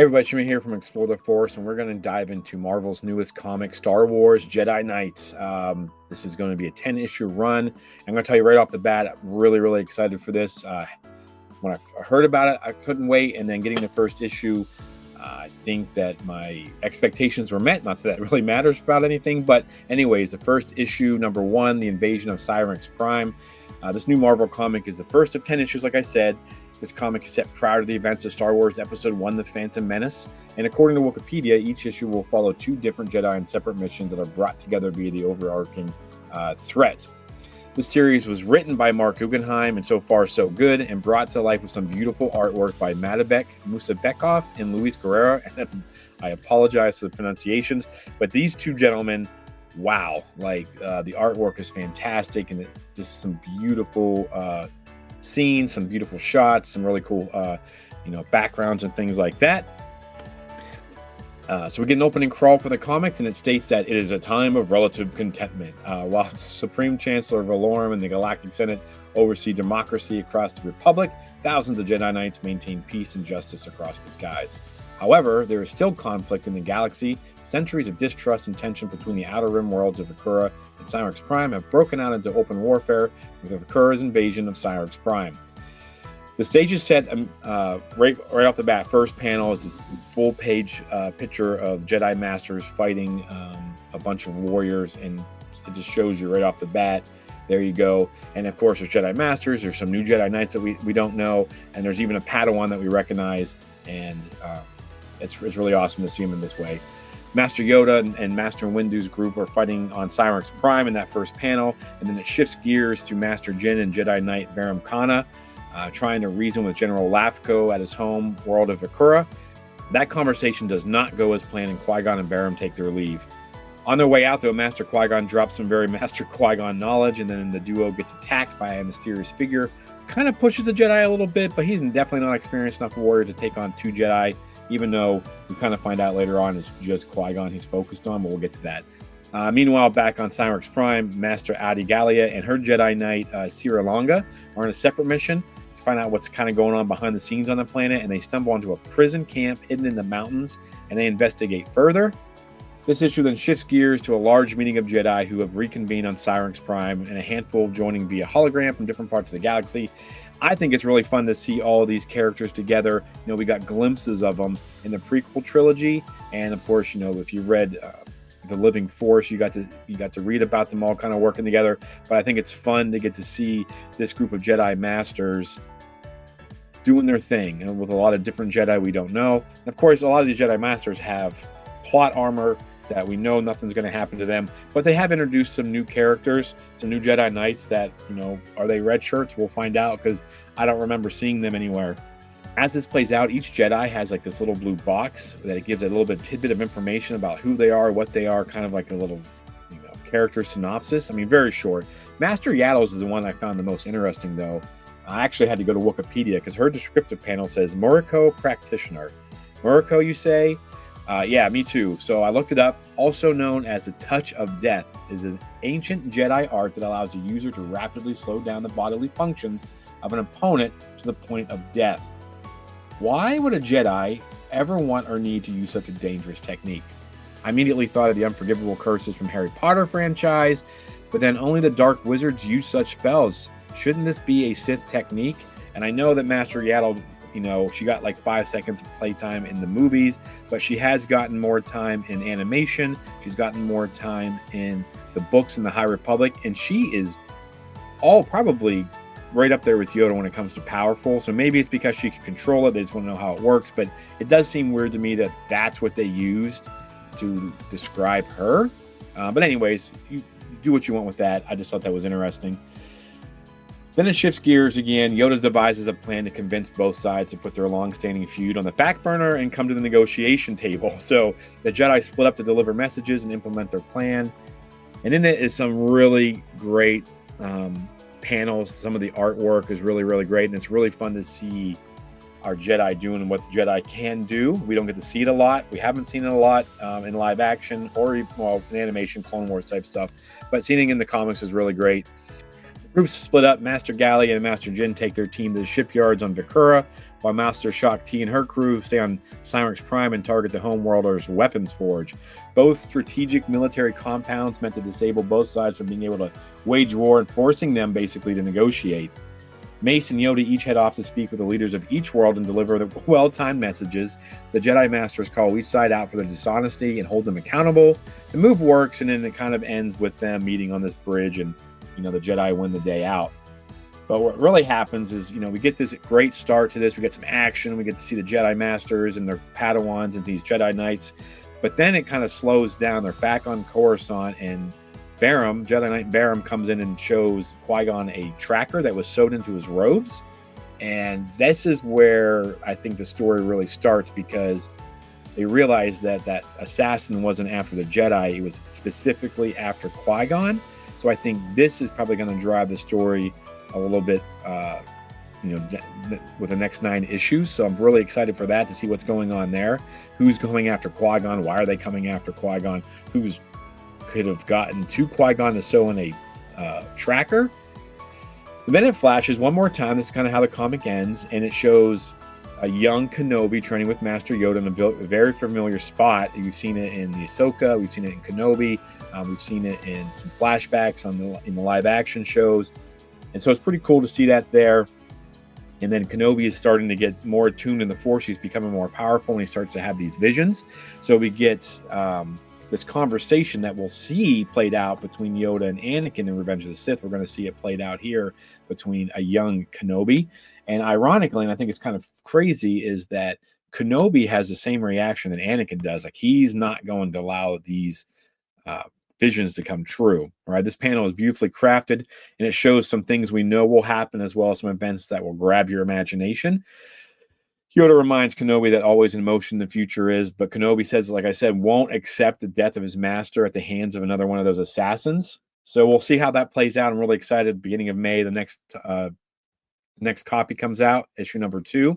Hey everybody, Jimmy here from Explore the Force, and we're going to dive into Marvel's newest comic, Star Wars Jedi Knights. This is going to be a 10-issue run. I'm going to tell you right off the bat, I'm really excited for this. When I heard about it, I couldn't wait, and then getting the first issue, I think that my expectations were met. Not that it really matters about anything, but anyways, the first issue, number 1, The Invasion of Cyrex Prime. This new Marvel comic is the first of 10 issues, like I said. This comic is set prior to the events of Star Wars Episode 1, The Phantom Menace, and according to Wikipedia, each issue will follow 2 different Jedi and separate missions that are brought together via the overarching threat. This series was written by Mark Guggenheim, and so far so good, and brought to life with some beautiful artwork by Madabek Musabekov and Luis Guerrera. And I apologize for the pronunciations, but these two gentlemen, wow, the artwork is fantastic, and just some beautiful scenes, some beautiful shots, some really cool backgrounds and things like that. So we get an opening crawl for the comics, and it states that it is a time of relative contentment. While Supreme Chancellor Valorum and the Galactic Senate oversee democracy across the Republic, thousands of Jedi Knights maintain peace and justice across the skies. However, there is still conflict in the galaxy. Centuries of distrust and tension between the Outer Rim worlds of Vakura and Cyrex Prime have broken out into open warfare with Vakura's invasion of Cyrex Prime. The stage is set right off the bat. First panel is this full-page picture of Jedi Masters fighting a bunch of warriors, and it just shows you right off the bat. There you go. And of course, there's Jedi Masters. There's some new Jedi Knights that we don't know, and there's even a Padawan that we recognize, and it's really awesome to see him in this way. Master Yoda and Master Windu's group are fighting on Cyrex Prime in that first panel, and then it shifts gears to Master Jin and Jedi Knight Baram Kana trying to reason with General Lafko at his home world of Vakura. That conversation does not go as planned, and Qui-Gon and Baram take their leave. On their way out, though, Master Qui-Gon drops some very Master Qui-Gon knowledge, and then the duo gets attacked by a mysterious figure. Kind of pushes the Jedi a little bit, but he's definitely not experienced enough warrior to take on 2 Jedi, even though we kind of find out later on it's just Qui-Gon he's focused on, but we'll get to that. Meanwhile, back on Cyrex Prime, Master Adi Gallia and her Jedi Knight Sira Longa are on a separate mission to find out what's kind of going on behind the scenes on the planet, and they stumble onto a prison camp hidden in the mountains, and they investigate further. This issue then shifts gears to a large meeting of Jedi who have reconvened on Cyrex Prime, and a handful joining via hologram from different parts of the galaxy. I think it's really fun to see all of these characters together. We got glimpses of them in the prequel trilogy, and of course, if you read The Living Force, you got to read about them all kind of working together. But I think it's fun to get to see this group of Jedi Masters doing their thing, and with a lot of different Jedi we don't know. And of course, a lot of these Jedi Masters have plot armor that we know nothing's going to happen to them, but they have introduced some new characters, some new Jedi Knights that, are they red shirts? We'll find out, because I don't remember seeing them anywhere. As this plays out, each Jedi has like this little blue box that it gives a little bit tidbit of information about who they are, what they are, kind of like a little character synopsis. I mean, very short. Master Yaddles is the one I found the most interesting, though. I actually had to go to Wikipedia because her descriptive panel says Murico Practitioner. Murico, you say? Yeah, me too. So I looked it up. Also known as the Touch of Death, is an ancient Jedi art that allows the user to rapidly slow down the bodily functions of an opponent to the point of death. Why would a Jedi ever want or need to use such a dangerous technique? I immediately thought of the unforgivable curses from Harry Potter franchise, but then only the Dark Wizards use such spells. Shouldn't this be a Sith technique? And I know that Master Yaddle, she got like 5 seconds of playtime in the movies, but she has gotten more time in animation. She's gotten more time in the books in the High Republic, and she is all probably right up there with Yoda when it comes to powerful. So maybe it's because she can control it. They just want to know how it works, but it does seem weird to me that that's what they used to describe her. But anyways, you do what you want with that. I just thought that was interesting. Then it shifts gears again. Yoda devises a plan to convince both sides to put their long-standing feud on the back burner and come to the negotiation table. So the Jedi split up to deliver messages and implement their plan. And in it is some really great panels. Some of the artwork is really great, and it's really fun to see our Jedi doing what Jedi can do. We don't get to see it a lot. We haven't seen it a lot in live action or in animation, Clone Wars type stuff. But seeing it in the comics is really great. The groups split up. Master Gallia and Master Jin take their team to the shipyards on Vakura, while Master Shaak Ti and her crew stay on Cymrix Prime and target the homeworlders' weapons forge. Both strategic military compounds meant to disable both sides from being able to wage war and forcing them basically to negotiate. Mace and Yoda each head off to speak with the leaders of each world and deliver the well-timed messages. The Jedi Masters call each side out for their dishonesty and hold them accountable. The move works, and then it kind of ends with them meeting on this bridge, and the Jedi win the day out. But what really happens is, we get this great start to this. We get some action. We get to see the Jedi Masters and their Padawans and these Jedi Knights. But then it kind of slows down. They're back on Coruscant, and Jedi Knight Barum comes in and shows Qui-Gon a tracker that was sewed into his robes. And this is where I think the story really starts, because they realize that that assassin wasn't after the Jedi. It was specifically after Qui-Gon. So I think this is probably going to drive the story a little bit, with the next 9 issues. So I'm really excited for that, to see what's going on there. Who's going after Qui-Gon? Why are they coming after Qui-Gon? Who's could have gotten to Qui-Gon to sew in a tracker? And then it flashes one more time. This is kind of how the comic ends, and it shows a young Kenobi training with Master Yoda in a very familiar spot. We've seen it in the Ahsoka, we've seen it in Kenobi, we've seen it in some flashbacks in the live action shows, and so it's pretty cool to see that there. And then Kenobi is starting to get more attuned in the Force. He's becoming more powerful, and he starts to have these visions. So we get this conversation that we'll see played out between Yoda and Anakin in Revenge of the Sith. We're going to see it played out here between a young Kenobi. And ironically, and I think it's kind of crazy, is that Kenobi has the same reaction that Anakin does. Like, he's not going to allow these visions to come true. All right, this panel is beautifully crafted, and it shows some things we know will happen, as well as some events that will grab your imagination. Yoda reminds Kenobi that always in motion the future is, but Kenobi says, like I said, won't accept the death of his master at the hands of another one of those assassins. So we'll see how that plays out. I'm really excited. Beginning of May, the next copy comes out, issue number 2.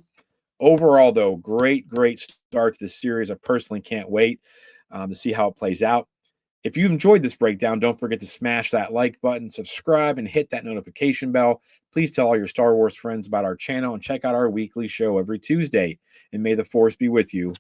Overall, though, great start to the series. I personally can't wait to see how it plays out. If you enjoyed this breakdown, don't forget to smash that like button, subscribe, and hit that notification bell. Please tell all your Star Wars friends about our channel, and check out our weekly show every Tuesday. And may the Force be with you